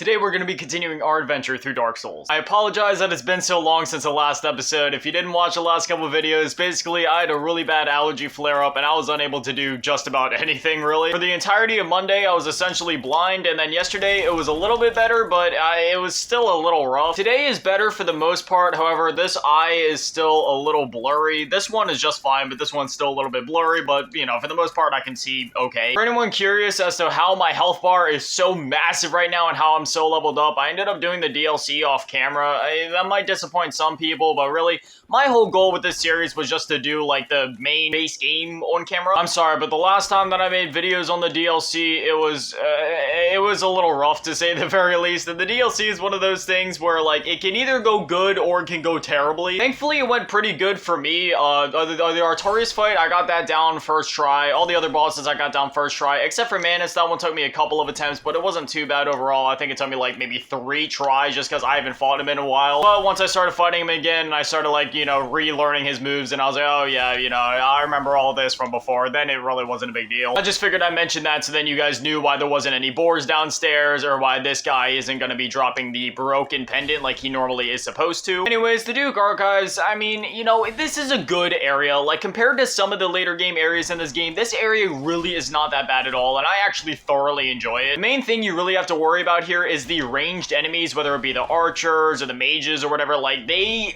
Today we're going to be continuing our adventure through Dark Souls. I apologize that it's been so long since the last episode. If you didn't watch the last couple of videos, basically I had a really bad allergy flare-up and I was unable to do just about anything really. For the entirety of Monday I was essentially blind, and then yesterday it was a little bit better, but it was still a little rough. Today is better for the most part, however this eye is still a little blurry. This one is just fine, but this one's still a little bit blurry, but you know, for the most part I can see okay. For anyone curious as to how my health bar is so massive right now and how I'm so leveled up, I ended up doing the DLC off camera. That might disappoint some people, but really, my whole goal with this series was just to do like the main base game on camera. I'm sorry, but the last time that I made videos on the DLC, it was a little rough to say the very least. And the DLC is one of those things where like it can either go good or it can go terribly. Thankfully, it went pretty good for me. The Artorias fight, I got that down first try. All the other bosses I got down first try, except for Manus. That one took me a couple of attempts, but it wasn't too bad overall. I think it took me like maybe 3 tries just because I haven't fought him in a while. But once I started fighting him again, and I started like, you know, relearning his moves, and I was like, oh yeah, you know, I remember all this from before, then it really wasn't a big deal. I just figured I'd mention that so then you guys knew why there wasn't any boars downstairs, or why this guy isn't going to be dropping the broken pendant like he normally is supposed to. Anyways, the Duke Archives, I mean, you know, this is a good area. Like, compared to some of the later game areas in this game, this area really is not that bad at all, and I actually thoroughly enjoy it. The main thing you really have to worry about here is the ranged enemies, whether it be the archers or the mages or whatever. Like, they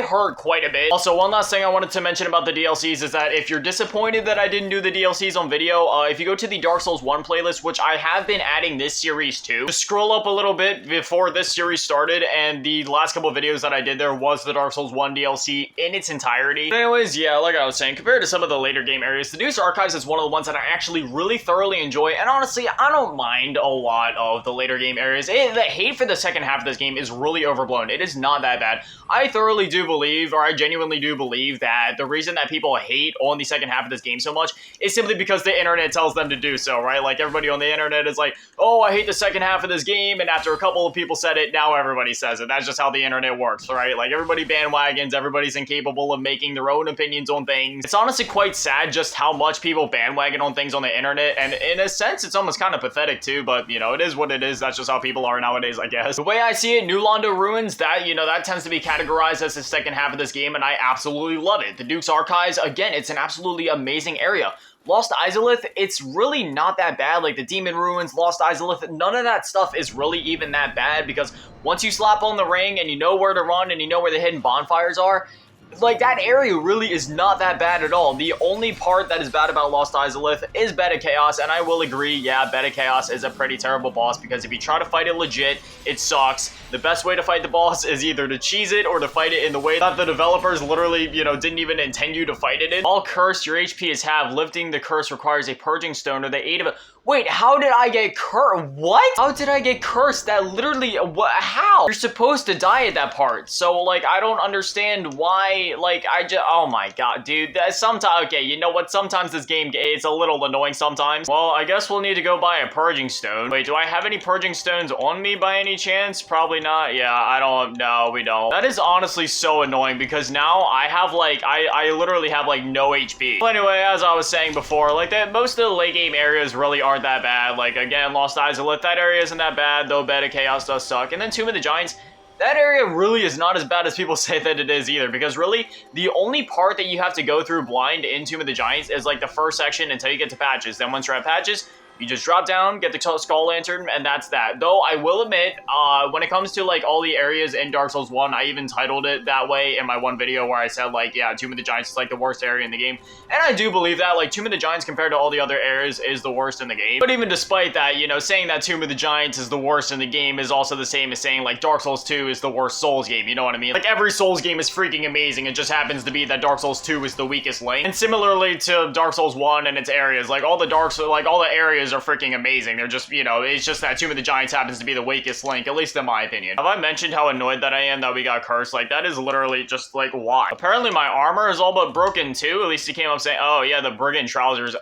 hurt quite a bit. Also, one last thing I wanted to mention about the DLCs is that if you're disappointed that I didn't do the DLCs on video, if you go to the Dark Souls 1 playlist, which I have been adding this series to, just scroll up a little bit before this series started, and the last couple of videos that I did there was the Dark Souls 1 DLC in its entirety. But anyways, yeah, like I was saying, compared to some of the later game areas, the Duke's Archives is one of the ones that I actually really thoroughly enjoy, and honestly, I don't mind a lot of the later game areas. The hate for the second half of this game is really overblown. It is not that bad. I thoroughly do believe, or I genuinely do believe, that the reason that people hate on the second half of this game so much is simply because the internet tells them to do so, right? Like, everybody on the internet is like, oh, I hate the second half of this game, and after a couple of people said it, now everybody says it. That's just how the internet works, right? Like, everybody bandwagons, everybody's incapable of making their own opinions on things. It's honestly quite sad just how much people bandwagon on things on the internet, and in a sense, it's almost kind of pathetic too, but, you know, it is what it is. That's just how people are nowadays, I guess. The way I see it, New Londo Ruins, that, you know, that tends to be categorized as the second half of this game, and I absolutely love it. The Duke's Archives, again, it's an absolutely amazing area. Lost Izalith, it's really not that bad. Like, the Demon Ruins, Lost Izalith, none of that stuff is really even that bad, because once you slap on the ring and you know where to run and you know where the hidden bonfires are, like, that area really is not that bad at all. The only part that is bad about Lost Izalith is Beta Chaos, and I will agree, yeah, Beta Chaos is a pretty terrible boss, because if you try to fight it legit, it sucks. The best way to fight the boss is either to cheese it or to fight it in the way that the developers literally, you know, didn't even intend you to fight it in. All curse your HP is halved. Lifting the curse requires a purging stone or the aid of a... Wait, how did I get cursed? What? How did I get cursed? That literally, what? How? You're supposed to die at that part. So, like, I don't understand why, like, oh my god, dude. Sometimes, okay, you know what? Sometimes this game, it's a little annoying sometimes. Well, I guess we'll need to go buy a purging stone. Wait, do I have any purging stones on me by any chance? Probably not. Yeah, I don't, no, we don't. That is honestly so annoying, because now I have, like, I literally have, like, no HP. Well, anyway, as I was saying before, like, most of the late game areas really aren't that bad. Like, again, Lost Izalith, that area isn't that bad, though Beta Chaos does suck. And then Tomb of the Giants, that area really is not as bad as people say that it is either, because really, the only part that you have to go through blind in Tomb of the Giants is like the first section until you get to Patches. Then once you're at Patches, you just drop down, get the Skull Lantern, and that's that. Though, I will admit, when it comes to, like, all the areas in Dark Souls 1, I even titled it that way in my one video where I said, like, yeah, Tomb of the Giants is, like, the worst area in the game. And I do believe that, like, Tomb of the Giants compared to all the other areas is the worst in the game. But even despite that, you know, saying that Tomb of the Giants is the worst in the game is also the same as saying, like, Dark Souls 2 is the worst Souls game, you know what I mean? Like, every Souls game is freaking amazing. It just happens to be that Dark Souls 2 is the weakest link. And similarly to Dark Souls 1 and its areas, like, all the areas are freaking amazing. They're just, you know, it's just that Tomb of the Giants happens to be the weakest link, at least in my opinion. Have I mentioned how annoyed that I am that we got cursed? Like, that is literally just, like, why? Apparently my armor is all but broken too. At least he came up saying, oh yeah, the Brigand trousers.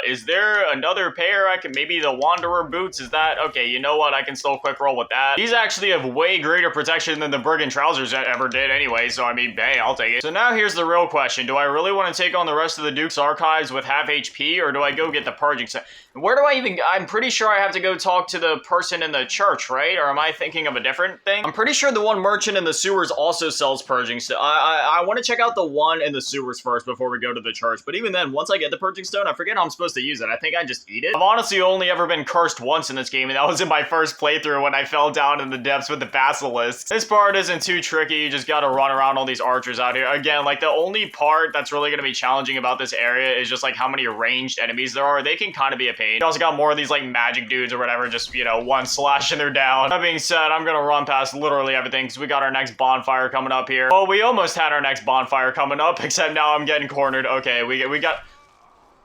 Is there another pair I can, maybe the Wanderer boots? Is that, okay, you know what? I can still quick roll with that. These actually have way greater protection than the Brigand trousers ever did anyway, so I mean, hey, I'll take it. So now here's the real question. Do I really want to take on the rest of the Duke's Archives with half HP, or do I go get the purging set? Where do I even... I'm pretty sure I have to go talk to the person in the church, right? Or am I thinking of a different thing? I'm pretty sure the one merchant in the sewers also sells purging stone. I want to check out the one in the sewers first before we go to the church. But even then, once I get the purging stone, I forget how I'm supposed to use it. I think I just eat it. I've honestly only ever been cursed once in this game, and that was in my first playthrough when I fell down in the depths with the basilisks. This part isn't too tricky. You just gotta run around all these archers out here. Again, like, the only part that's really gonna be challenging about this area is just, like, how many ranged enemies there are. They can kind of be a pain. You also got more of these, like, magic dudes or whatever, just, you know, one slash and they're down. That being said, I'm gonna run past literally everything because we got our next bonfire coming up here. Well, we almost had our next bonfire coming up, except now I'm getting cornered. Okay, we got...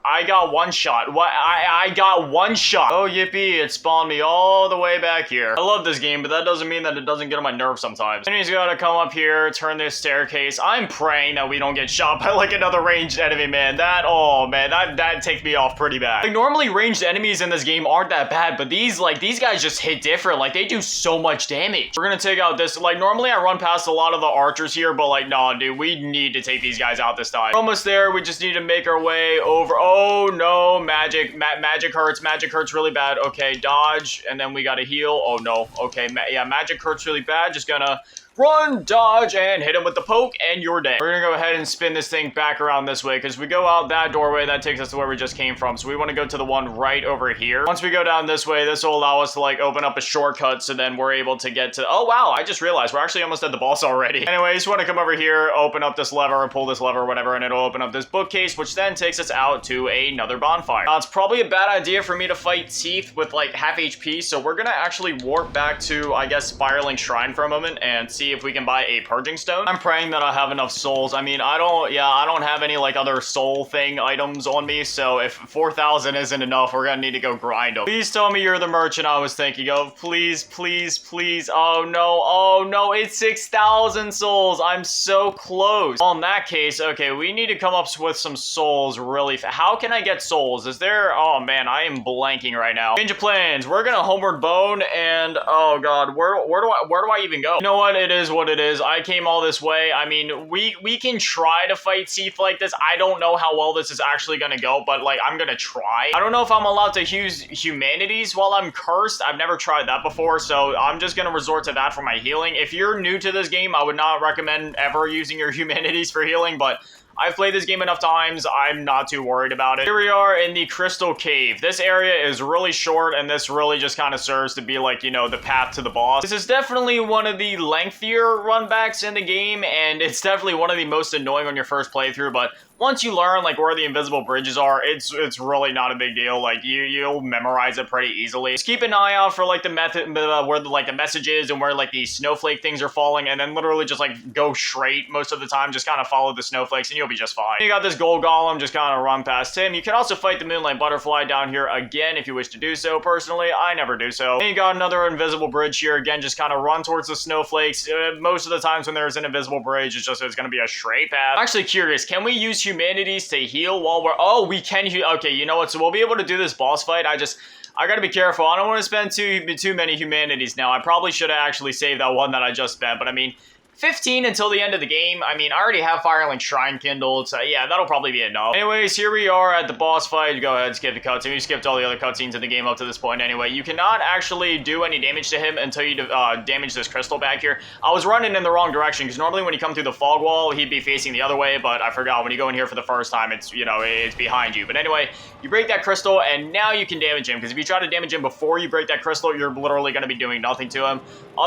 I got one shot. What? I got one shot. Oh, yippee. It spawned me all the way back here. I love this game, but that doesn't mean that it doesn't get on my nerves sometimes. And he's gotta come up here, turn this staircase. I'm praying that we don't get shot by, like, another ranged enemy, man. Oh, man, that takes me off pretty bad. Like, normally ranged enemies in this game aren't that bad, but these guys just hit different. Like, they do so much damage. We're gonna take out this. Like, normally I run past a lot of the archers here, but, like, nah, dude, we need to take these guys out this time. We're almost there. We just need to make our way over. Oh, no, magic. Magic hurts. Magic hurts really bad. Okay, dodge, and then we gotta heal. Oh, no. Okay, yeah, magic hurts really bad. Just gonna run, dodge, and hit him with the poke, and you're dead. We're gonna go ahead and spin this thing back around this way, because we go out that doorway, that takes us to where we just came from, so we want to go to the one right over here. Once we go down this way, this will allow us to, like, open up a shortcut, so then we're able to get to... Oh, wow, I just realized we're actually almost at the boss already. Anyway, just want to come over here, open up this lever, or pull this lever, or whatever, and it'll open up this bookcase, which then takes us out to another bonfire. Now, it's probably a bad idea for me to fight Teeth with, like, half HP, so we're gonna actually warp back to, I guess, Spiraling Shrine for a moment, and see if we can buy a purging stone. I'm praying that I have enough souls. I mean, I don't have any, like, other soul thing items on me, so if 4,000 isn't enough, we're gonna need to go grind them. Please tell me you're the merchant I was thinking of. Please, please, please. Oh no, it's 6,000 souls. I'm so close. Well, in that case, okay, we need to come up with some souls really fast. How can I get souls? Is there... Oh man, I am blanking right now. Change of plans. We're gonna homeward bone, and oh god, where do I even go? You know what? It is what it is. I came all this way. I mean, we can try to fight Teeth like this. I don't know how well this is actually gonna go, but, like, I'm gonna try. I don't know if I'm allowed to use humanities while I'm cursed. I've never tried that before, so I'm just gonna resort to that for my healing. If you're new to this game, I would not recommend ever using your humanities for healing, but I've played this game enough times, I'm not too worried about it. Here we are in the Crystal Cave. This area is really short, and this really just kind of serves to be, like, you know, the path to the boss. This is definitely one of the lengthier runbacks in the game, and it's definitely one of the most annoying on your first playthrough, but once you learn, like, where the invisible bridges are, it's really not a big deal. Like, you'll memorize it pretty easily. Just keep an eye out for, like, the method, where, like, the message is and where, like, the snowflake things are falling, and then literally just, like, go straight most of the time. Just kind of follow the snowflakes, and you'll be just fine. You got this gold golem, just kind of run past him. You can also fight the moonlight butterfly down here again if you wish to do so. Personally, I never do so. And you got another invisible bridge here. Again, just kind of run towards the snowflakes. Most of the times when there's an invisible bridge, it's going to be a straight path. I'm actually curious, can we use humanities to heal while we're... Oh, we can heal. Okay, you know what? So we'll be able to do this boss fight. I gotta be careful. I don't want to spend too many humanities now. I probably should have actually saved that one that I just spent, but I mean... 15 until the end of the game. I mean, I already have Firelink Shrine kindled, so yeah, that'll probably be enough. Anyways, here we are at the boss fight. Go ahead, skip the cutscene. We skipped all the other cutscenes in the game up to this point anyway. You cannot actually do any damage to him until you damage this crystal back here. I was running in the wrong direction, because normally when you come through the fog wall, he'd be facing the other way, but I forgot. When you go in here for the first time, it's, you know, it's behind you. But anyway, you break that crystal, and now you can damage him, because if you try to damage him before you break that crystal, you're literally going to be doing nothing to him.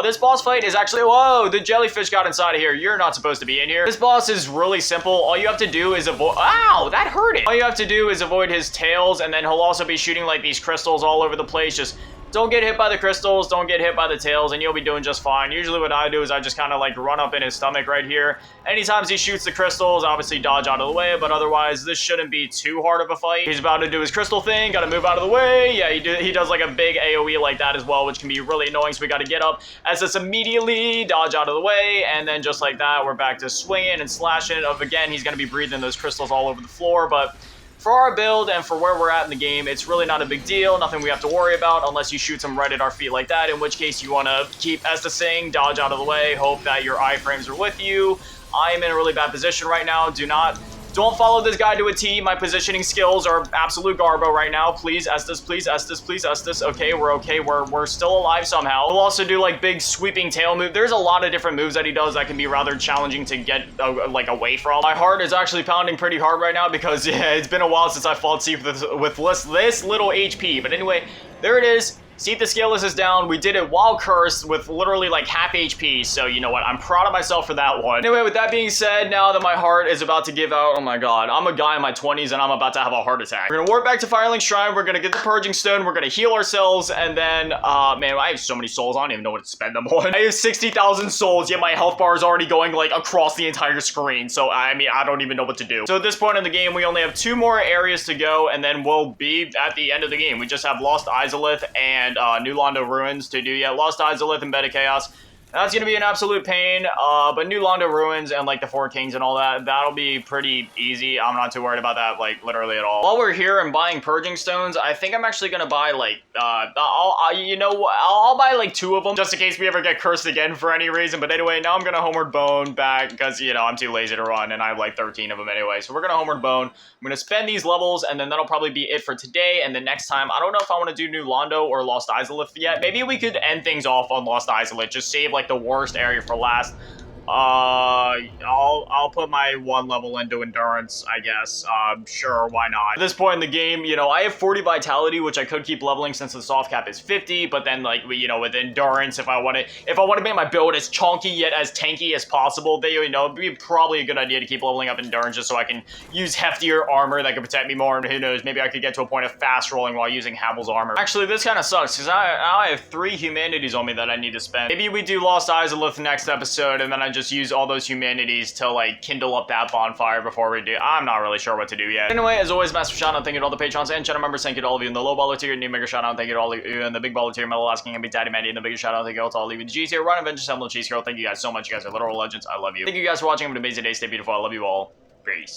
This boss fight is actually... Whoa, the jellyfish got inside of here. You're not supposed to be in here. This boss is really simple. All you have to do is avoid... Ow, that hurt it. All you have to do is avoid his tails, and then he'll also be shooting, like, these crystals all over the place. Just don't get hit by the crystals, don't get hit by the tails, and you'll be doing just fine. Usually what I do is I just kind of, like, run up in his stomach right here. Anytime he shoots the crystals, obviously dodge out of the way, but otherwise this shouldn't be too hard of a fight. He's about to do his crystal thing, gotta move out of the way. Yeah, he does like a big AoE like that as well, which can be really annoying, so we gotta get up as this immediately, dodge out of the way, and then just like that, we're back to swinging and slashing. Again, he's gonna be breathing those crystals all over the floor, but for our build and for where we're at in the game, it's really not a big deal. Nothing we have to worry about unless you shoot him right at our feet like that, in which case you want to keep Estusing, dodge out of the way, hope that your iframes are with you. I am in a really bad position right now. Do not Don't follow this guy to a T. My positioning skills are absolute garbo right now. Please, Estus, please, Estus, please, Estus. Okay, we're okay. We're still alive somehow. We'll also do like big sweeping tail move. There's a lot of different moves that he does that can be rather challenging to get like away from. My heart is actually pounding pretty hard right now because yeah, it's been a while since I fought Seath with this little HP. But anyway, there it is. Seath the Scaleless is down. We did it while cursed with literally like half HP. So you know what? I'm proud of myself for that one. Anyway, with that being said, now that my heart is about to give out, oh my god, I'm a guy in my 20s and I'm about to have a heart attack. We're gonna warp back to Firelink Shrine. We're gonna get the Purging Stone. We're gonna heal ourselves. And then, man, I have so many souls. I don't even know what to spend them on. I have 60,000 souls, yet my health bar is already going like across the entire screen. So, I mean, I don't even know what to do. So at this point in the game, we only have 2 more areas to go. And then we'll be at the end of the game. We just have Lost Izalith and New Londo Ruins to do yet. Lost Izalith and Bed of Chaos. That's going to be an absolute pain, but New Londo Ruins and, like, the Four Kings and all that, that'll be pretty easy. I'm not too worried about that, like, literally at all. While we're here and buying Purging Stones, I think I'm actually going to buy, like, I'll buy, like, 2 of them, just in case we ever get cursed again for any reason. But anyway, now I'm going to Homeward Bone back, because, you know, I'm too lazy to run, and I have, like, 13 of them anyway. So we're going to Homeward Bone. I'm going to spend these levels, and then that'll probably be it for today. And then next time, I don't know if I want to do New Londo or Lost Izalith yet. Maybe we could end things off on Lost Izalith, just save, like, the worst area for last. I'll put my 1 level into endurance, I guess. Sure, why not? At this point in the game, you know, I have 40 vitality, which I could keep leveling since the soft cap is 50, but then, like, you know, with endurance, if I want to make my build as chunky yet as tanky as possible, you know, it'd be probably a good idea to keep leveling up endurance just so I can use heftier armor that can protect me more, and who knows, maybe I could get to a point of fast rolling while using Havel's armor. Actually, this kind of sucks, because now I have 3 humanities on me that I need to spend. Maybe we do Lost Izalith next episode, and then I just use all those humanities to, like, kindle up that bonfire before we do. I'm not really sure what to do yet. Anyway, as always, massive shout out, thank you to all the patrons and channel members. Thank you to all of you in the low baller tier, new mega shout out, thank you to all of you in the big baller tier, Metal Asking and Big Daddy Mandy, and the biggest shout out, thank you all to all of you in the G tier, Run Avengers, Semble, Cheese Girl. Thank you guys so much. You guys are literal legends. I love you. Thank you guys for watching. Have an amazing day. Stay beautiful. I love you all. Peace.